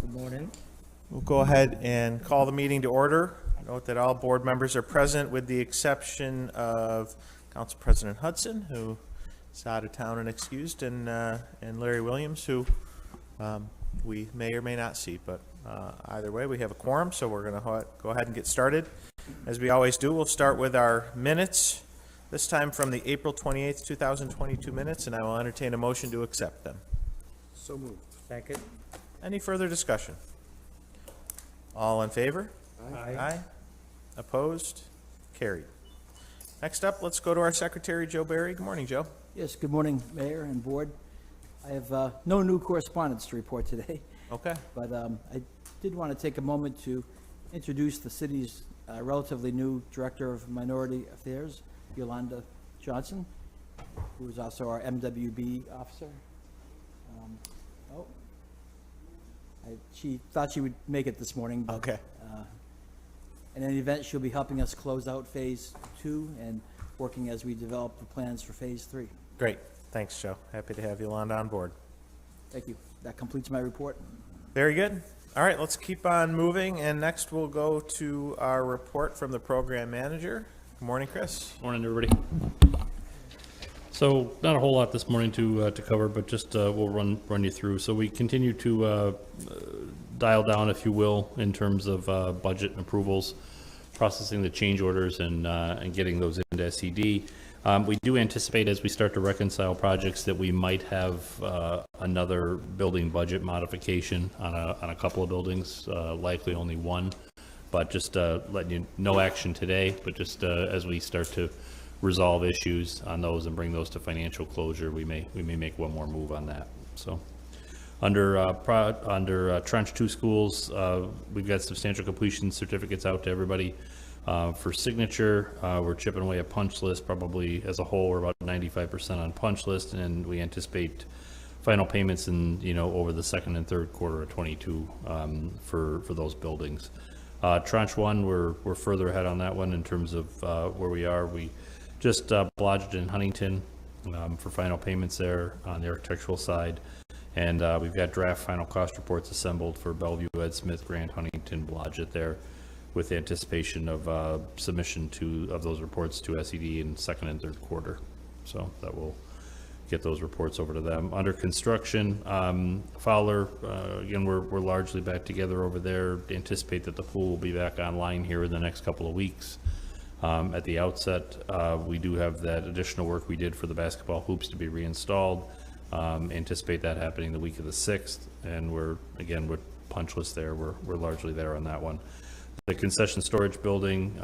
Good morning. We'll go ahead and call the meeting to order. Note that all board members are present with the exception of Council President Hudson, who is out of town and excused, and Larry Williams, who we may or may not see. But either way, we have a quorum, so we're going to go ahead and get started. As we always do, we'll start with our minutes, this time from the April 28th, 2022 minutes, and I will entertain a motion to accept them. So moved. Second. Any further discussion? All in favor? Aye. Opposed? Carried. Next up, let's go to our secretary, Joe Barry. Good morning, Joe. Yes, good morning, Mayor and Board. I have no new correspondence to report today, Okay. but I did want to take a moment to introduce the city's relatively new Director of Minority Affairs, Yolanda Johnson, who is also our MWB officer. She thought she would make it this morning. But, Okay. in any event, she'll be helping us close out Phase 2 and working as we develop the plans for Phase 3. Great. Thanks, Joe. Happy to have Yolanda on board. Thank you. That completes my report. Very good. All right, let's keep on moving, and next we'll go to our report from the program manager. Good morning, Chris. Morning, everybody. So not a whole lot this morning to cover, but just we'll run you through. So we continue to dial down, if you will, in terms of budget and approvals, processing the change orders and getting those into SCD. We do anticipate, as we start to reconcile projects, that we might have another building budget modification on a couple of buildings, likely only one, but just letting you, no action today, but just as we start to resolve issues on those and bring those to financial closure, we may make one more move on that. So under Tranche 2 schools, we've got substantial completion certificates out to everybody for signature. We're chipping away a punch list. Probably as a whole, we're about 95% on punch list, and we anticipate final payments in over the second and third quarter of 22 for those buildings. Tranche 1, we're further ahead on that one in terms of where we are. We just lodged in Huntington for final payments there on the architectural side, and we've got draft final cost reports assembled for Bellevue, Ed Smith, Grant, Huntington, Blodgett there, with anticipation of submission of those reports to SED in second and third quarter. So that will get those reports over to them. Under construction, Fowler, again, we're largely back together over there. Anticipate that the pool will be back online here in the next couple of weeks. At the outset, we do have that additional work we did for the basketball hoops to be reinstalled. Anticipate that happening the week of the 6th, and we're, again, with punch list there, we're largely there on that one. The concession storage building,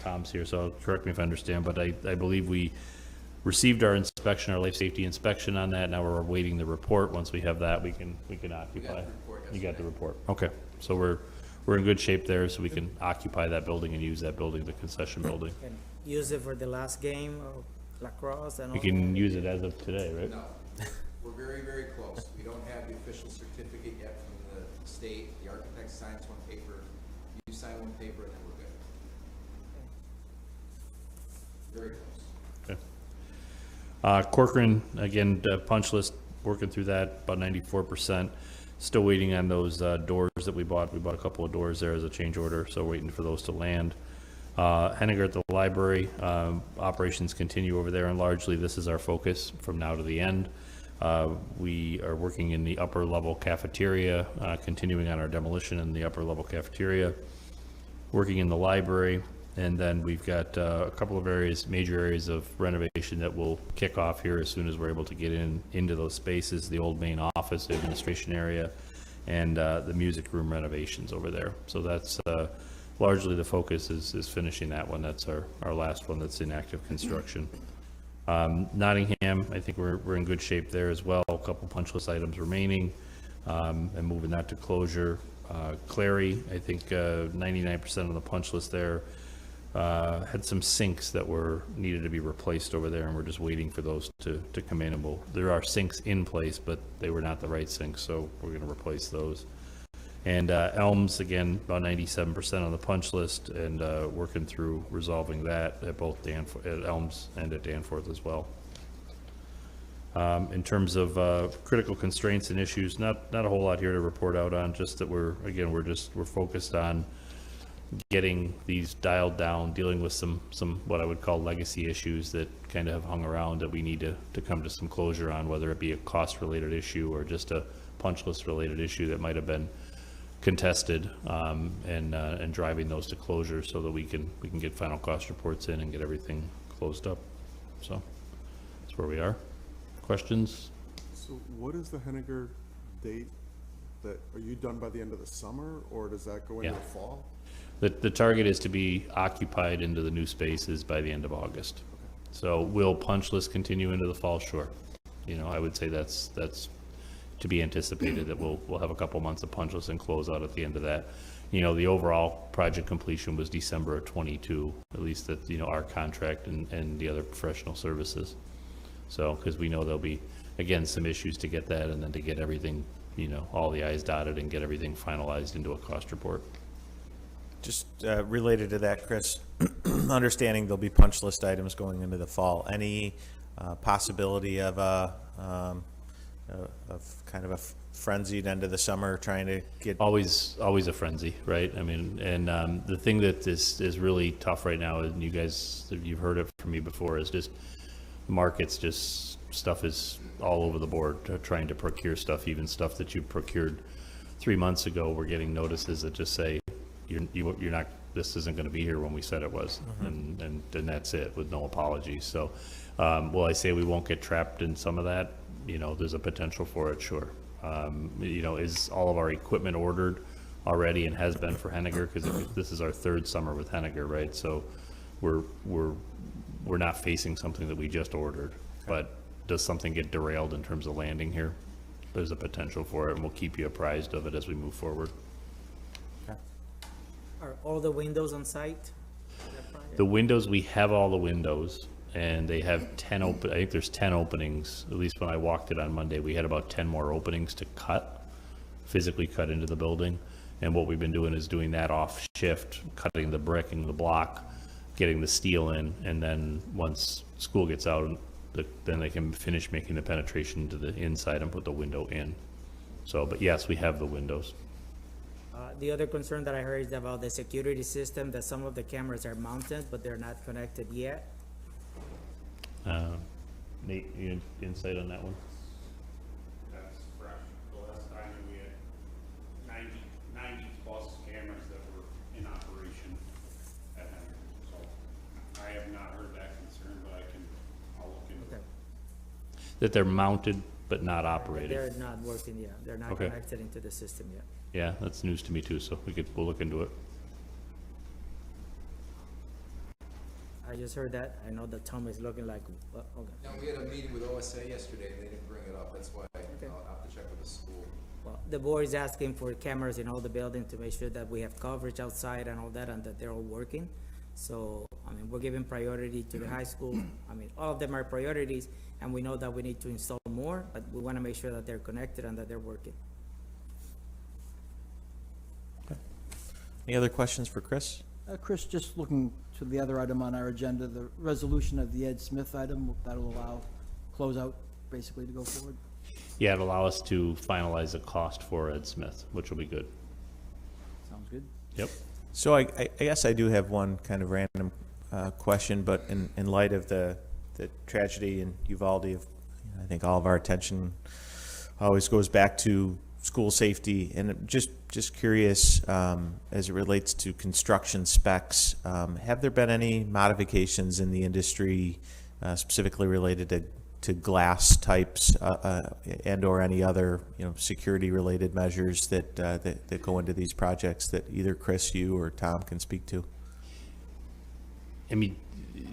Tom's here, so correct me if I understand, but I believe we received our inspection, our life safety inspection on that. Now we're awaiting the report. Once we have that, we can occupy. You got the report. Okay, so we're in good shape there, so we can occupy that building and use that building, the concession building. Can use it for the last game of lacrosse and all. We can use it as of today, right? No, we're very, very close. We don't have the official certificate yet from the state. The architect signs one paper, you sign one paper, and then we're good. Very close. Okay. Corcoran, again, punch list, working through that, about 94%. Still waiting on those doors that we bought. We bought a couple of doors there as a change order, so waiting for those to land. Henniger at the library, operations continue over there, and largely this is our focus from now to the end. We are working in the upper level cafeteria, continuing on our demolition in the upper level cafeteria, working in the library, and then we've got a couple of major areas of renovation that will kick off here as soon as we're able to get into those spaces, the old main office, the administration area, and the music room renovations over there. So that's largely the focus is finishing that one. That's our last one that's in active construction. Nottingham, I think we're in good shape there as well. A couple punch list items remaining, and moving that to closure. Clary, I think 99% of the punch list there had some sinks that needed to be replaced over there, and we're just waiting for those to come in. And there are sinks in place, but they were not the right sinks, so we're going to replace those. And Elms, again, about 97% on the punch list, and working through resolving that at both at Elms and at Danforth as well. In terms of critical constraints and issues, not a whole lot here to report out on, just that we're focused on getting these dialed down, dealing with some what I would call legacy issues that kind of have hung around that we need to come to some closure on, whether it be a cost-related issue or just a punch list-related issue that might have been contested, and driving those to closure so that we can get final cost reports in and get everything closed up. So that's where we are. Questions? So what is the Henniger date? Are you done by the end of the summer, or does that go into the fall? The target is to be occupied into the new spaces by the end of August. So will punch list continue into the fall? Sure. I would say that's to be anticipated, that we'll have a couple months of punch list and close out at the end of that. The overall project completion was December of 22, at least that, our contract and the other professional services. So, because we know there'll be, again, some issues to get that, and then to get everything, all the I's dotted and get everything finalized into a cost report. Just related to that, Chris, understanding there'll be punch list items going into the fall. Any possibility of kind of a frenzied end of the summer, trying to get Always a frenzy, right? I mean, and the thing that is really tough right now, and you guys, you've heard it from me before, is just markets, just stuff is all over the board, trying to procure stuff, even stuff that you procured 3 months ago. We're getting notices that just say you're not, this isn't going to be here when we said it was, and that's it, with no apologies. So will I say we won't get trapped in some of that? There's a potential for it, sure. Is all of our equipment ordered already, and has been for Henniger? Because this is our third summer with Henniger, right? So we're not facing something that we just ordered. But does something get derailed in terms of landing here? There's a potential for it, and we'll keep you apprised of it as we move forward. Are all the windows on site? The windows, we have all the windows, and they have 10 open. I think there's 10 openings. At least when I walked it on Monday, we had about 10 more openings to physically cut into the building. And what we've been doing is doing that off shift, cutting the brick and the block, getting the steel in, and then once school gets out, then they can finish making the penetration to the inside and put the window in. So, but yes, we have the windows. The other concern that I heard is about the security system, that some of the cameras are mounted, but they're not connected yet. Nate, you have insight on that one? That's fresh. The last time we had 90 plus cameras that were in operation at Henniger. So I have not heard that concern, but I'll look into it. That they're mounted but not operating. They're not working yet. They're not Okay. connected into the system yet. Yeah, that's news to me too, so we'll look into it. I just heard that. I know that Tom is looking like, well, okay. Now, we had a meeting with OSA yesterday, and they didn't bring it up. That's why I'll have to check with the school. Well, the board is asking for cameras in all the buildings to make sure that we have coverage outside and all that, and that they're all working. So, we're giving priority to the high school. All of them are priorities, and we know that we need to install more, but we want to make sure that they're connected and that they're working. Any other questions for Chris? Chris, just looking to the other item on our agenda, the resolution of the Ed Smith item, that'll allow closeout basically to go forward. Yeah, it'll allow us to finalize a cost for Ed Smith, which will be good. Sounds good. Yep. So I guess I do have one kind of random question, but in light of the tragedy in Uvalde, I think all of our attention always goes back to school safety, and just curious, as it relates to construction specs, have there been any modifications in the industry specifically related to glass types and or any other security related measures that go into these projects that either Chris, you, or Tom can speak to?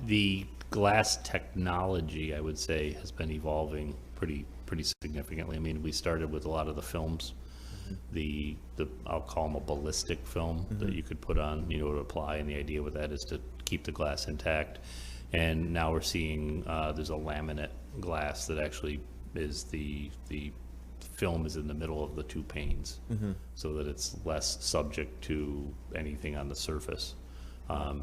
The glass technology, I would say, has been evolving pretty significantly. We started with a lot of the films, the I'll call them a ballistic film that you could put on, to apply, and the idea with that is to keep the glass intact. And now we're seeing there's a laminate glass that actually is the film is in the middle of the two panes, so that it's less subject to anything on the surface.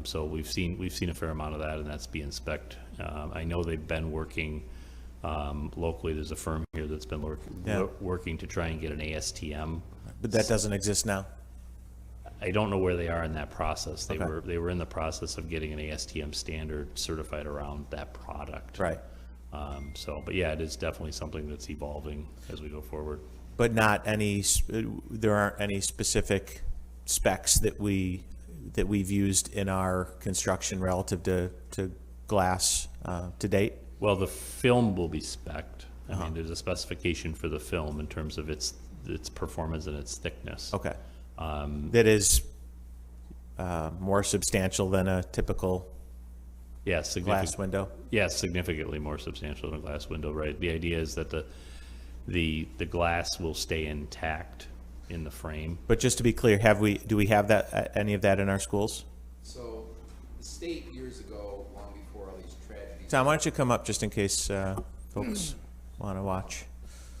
So we've seen a fair amount of that, and that's being spec'd. I know they've been working Locally, there's a firm here that's been Yeah. working to try and get an ASTM. But that doesn't exist now. I don't know where they are in that process. They Okay. were in the process of getting an ASTM standard certified around that product. Right. But yeah, it is definitely something that's evolving as we go forward. But not any, there aren't any specific specs that we've used in our construction relative to glass to date? Well, the film will be spec'd. I mean, there's a specification for the film in terms of its performance and its thickness. Okay. That is more substantial than a typical Yeah, glass window? Yeah, significantly more substantial than a glass window, right? The idea is that the glass will stay intact in the frame. But just to be clear, do we have that, any of that in our schools? So the state years ago, long before all these tragedies. Tom, why don't you come up just in case folks want to watch?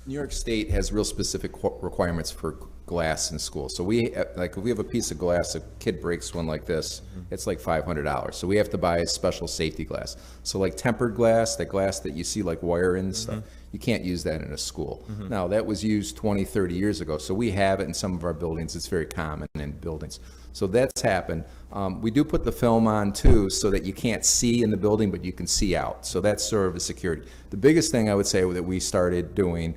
New York State has real specific requirements for glass in school. So if we have a piece of glass, a kid breaks one like this, it's like $500. So we have to buy special safety glass. So like tempered glass, that glass that you see like wire in and stuff, you can't use that in a school. Now, that was used 20, 30 years ago. So we have it in some of our buildings. It's very common in buildings. So that's happened. We do put the film on too, so that you can't see in the building, but you can see out. So that's sort of a security. The biggest thing I would say that we started doing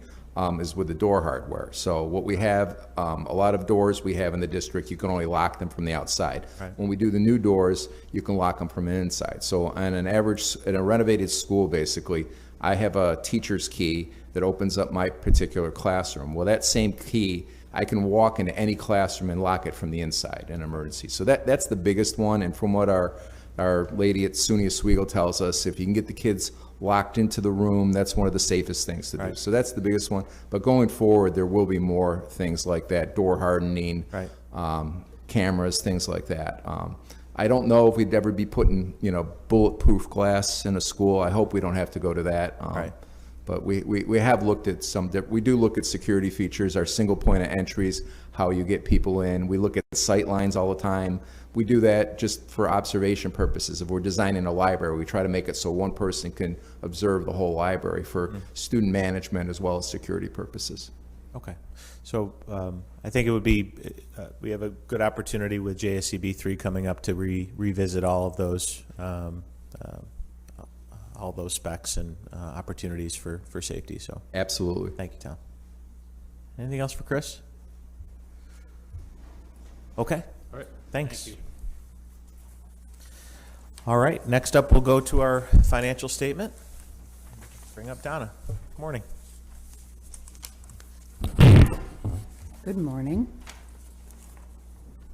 is with the door hardware. So what we have, a lot of doors we have in the district, you can only lock them from the outside. Right. When we do the new doors, you can lock them from the inside. So on an average, in a renovated school, basically, I have a teacher's key that opens up my particular classroom. Well, that same key, I can walk into any classroom and lock it from the inside in an emergency. So that's the biggest one. And from what our lady at SUNY Oswego tells us, if you can get the kids locked into the room, that's one of the safest things to do. Right. So that's the biggest one. But going forward, there will be more things like that, door hardening, Right. cameras, things like that. I don't know if we'd ever be putting, bulletproof glass in a school. I hope we don't have to go to that. Right. But we have looked at we do look at security features, our single point of entries, how you get people in. We look at sight lines all the time. We do that just for observation purposes. If we're designing a library, we try to make it so one person can observe the whole library for student management as well as security purposes. Okay. So I think it would be, we have a good opportunity with JSCB 3 coming up to revisit all of those specs and opportunities for safety. So Absolutely. thank you, Tom. Anything else for Chris? Okay. All right. Thanks. Thank you. All right. Next up, we'll go to our financial statement. Bring up Donna. Good morning. Good morning.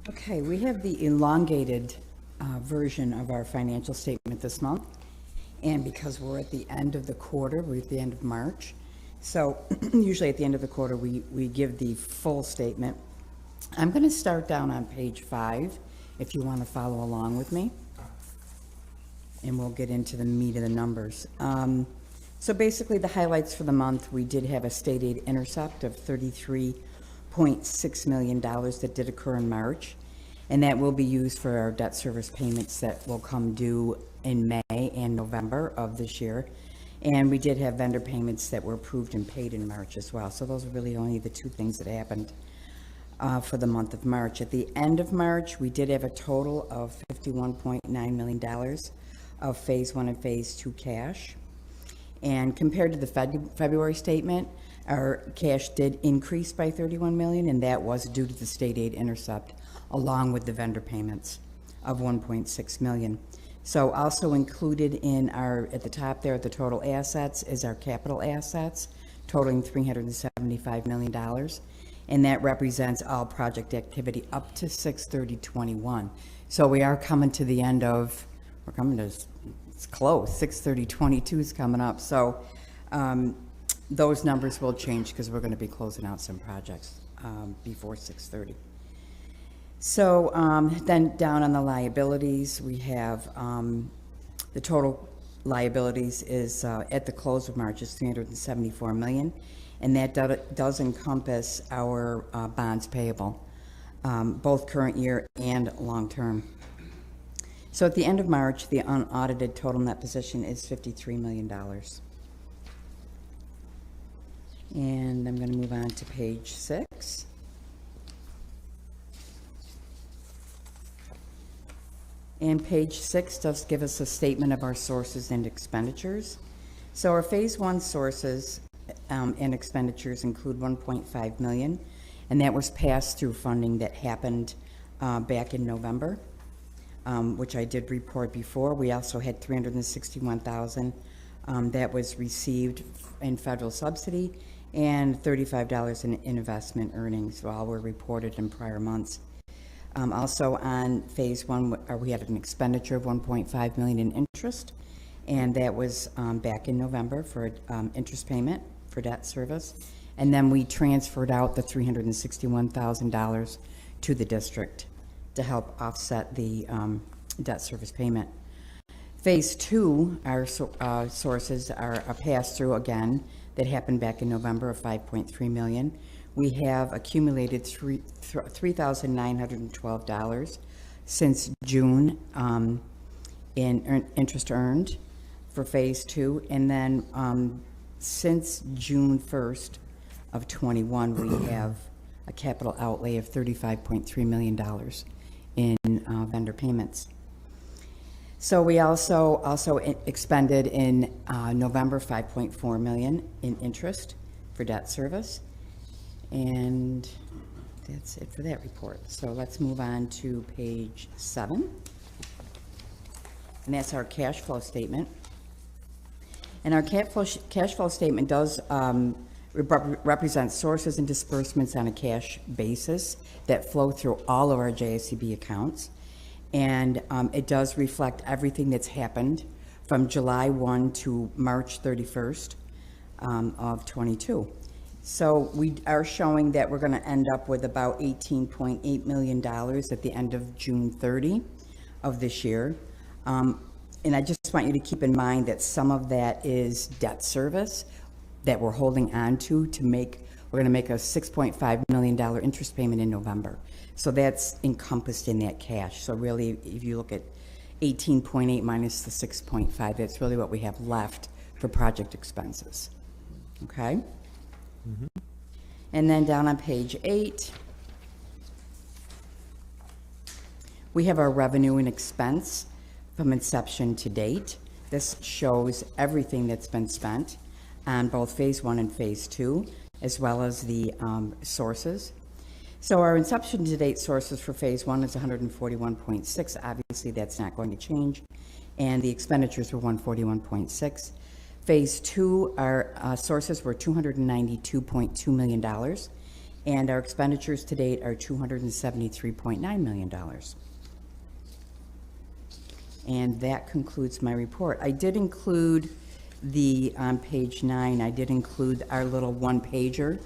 Okay, we have the elongated version of our financial statement this month. And because we're at the end of the quarter, we're at the end of March. So usually at the end of the quarter, we give the full statement. I'm going to start down on page 5, if you want to follow along with me. And we'll get into the meat of the numbers. So basically, the highlights for the month, we did have a state aid intercept of $33.6 million that did occur in March. And that will be used for our debt service payments that will come due in May and November of this year. And we did have vendor payments that were approved and paid in March as well. So those are really only the two things that happened for the month of March. At the end of March, we did have a total of $51.9 million of Phase 1 and Phase 2 cash. And compared to the February statement, our cash did increase by $31 million, and that was due to the state aid intercept, along with the vendor payments of $1.6 million. So also included in at the top there, at the total assets, is our capital assets, totaling $375 million. And that represents all project activity up to 6/30/21. So we are coming to the end of, it's close, 6/30/22 is coming up. So those numbers will change because we're going to be closing out some projects before 6/30. So then down on the liabilities, we have the total liabilities is at the close of March is $374 million, and that does encompass our bonds payable, both current year and long term. So at the end of March, the unaudited total net position is $53 million. And I'm going to move on to page 6. And page 6 does give us a statement of our sources and expenditures. So our Phase 1 sources and expenditures include 1.5 million, and that was pass-through funding that happened back in November, which I did report before. We also had 361,000 that was received in federal subsidy, and $35 in investment earnings, all were reported in prior months. Also on Phase 1, we had an expenditure of 1.5 million in interest, and that was back in November for interest payment for debt service. And then we transferred out the $361,000 to the district to help offset the debt service payment. Phase 2, our sources are a pass-through again that happened back in November of 5.3 million. We have accumulated $3,912 since June in interest earned for Phase 2, and then since June 1st of 21, we have a capital outlay of $35.3 million in vendor payments. So we also expended in November 5.4 million in interest for debt service, and that's it for that report. So let's move on to page 7, and that's our cash flow statement. And our cash flow statement does represent sources and disbursements on a cash basis that flow through all of our JSCB accounts. And it does reflect everything that's happened from July 1 to March 31st of 22. So we are showing that we're going to end up with about $18.8 million at the end of June 30 of this year. And I just want you to keep in mind that some of that is debt service that we're holding on to make, we're going to make a $6.5 million interest payment in November. So that's encompassed in that cash. So really, if you look at 18.8 minus the 6.5, that's really what we have left for project expenses. Okay? Mm-hmm. And then down on page 8, we have our revenue and expense from inception to date. This shows everything that's been spent on both Phase 1 and Phase 2, as well as the sources. So our inception to date sources for Phase 1 is 141.6. Obviously, that's not going to change. And the expenditures were 141.6. Phase 2, our sources were $292.2 million. And our expenditures to date are $273.9 million. And that concludes my report. I did include on page 9, I did include our little one-pager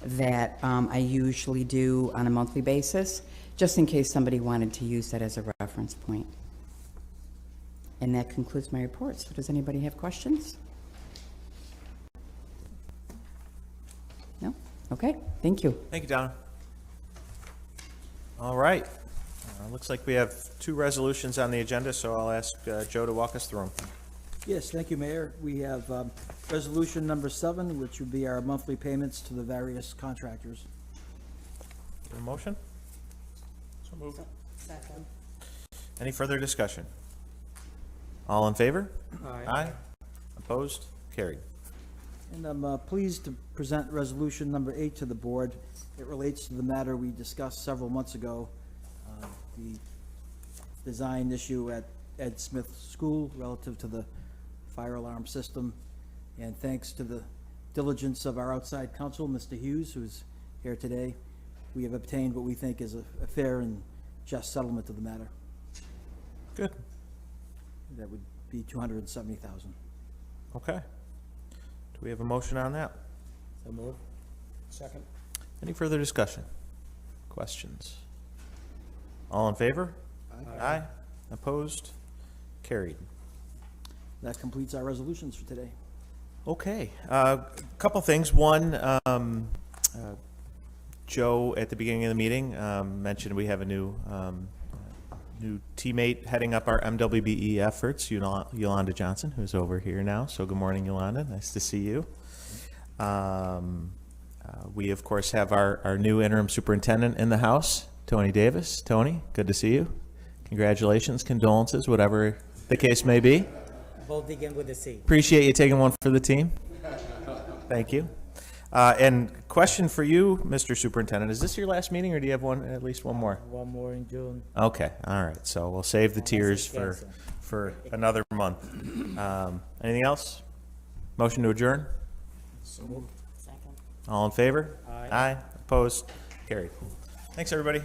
that I usually do on a monthly basis, just in case somebody wanted to use that as a reference point. And that concludes my report. So does anybody have questions? No? Okay, thank you. Thank you, Donna. All right. Looks like we have 2 resolutions on the agenda, so I'll ask Joe to walk us through them. Yes, thank you, Mayor. We have resolution number 7, which would be our monthly payments to the various contractors. A motion? So moved. Second. Any further discussion? All in favor? Aye. Opposed? Carried. And I'm pleased to present resolution number 8 to the board. It relates to the matter we discussed several months ago, the design issue at Ed Smith School relative to the fire alarm system. And thanks to the diligence of our outside counsel, Mr. Hughes, who's here today, we have obtained what we think is a fair and just settlement of the matter. Good. That would be $270,000. Okay. Do we have a motion on that? So move. Second. Any further discussion? Questions? All in favor? Aye. Opposed? Carried. That completes our resolutions for today. Okay. Couple things. One, Joe, at the beginning of the meeting, mentioned we have a new teammate heading up our MWBE efforts, Yolanda Johnson, who's over here now. So good morning, Yolanda. Nice to see you. We, of course, have our new interim superintendent in the house, Tony Davis. Tony, good to see you. Congratulations, condolences, whatever the case may be. Both begin with a C. Appreciate you taking one for the team. Thank you. And question for you, Mr. Superintendent, is this your last meeting, or do you have at least one more? One more in June. Okay, all right, so we'll save the tears it's canceled. for another month. Anything else? Motion to adjourn? Second. All in favor? Aye. Aye, opposed, carried. Thanks, everybody.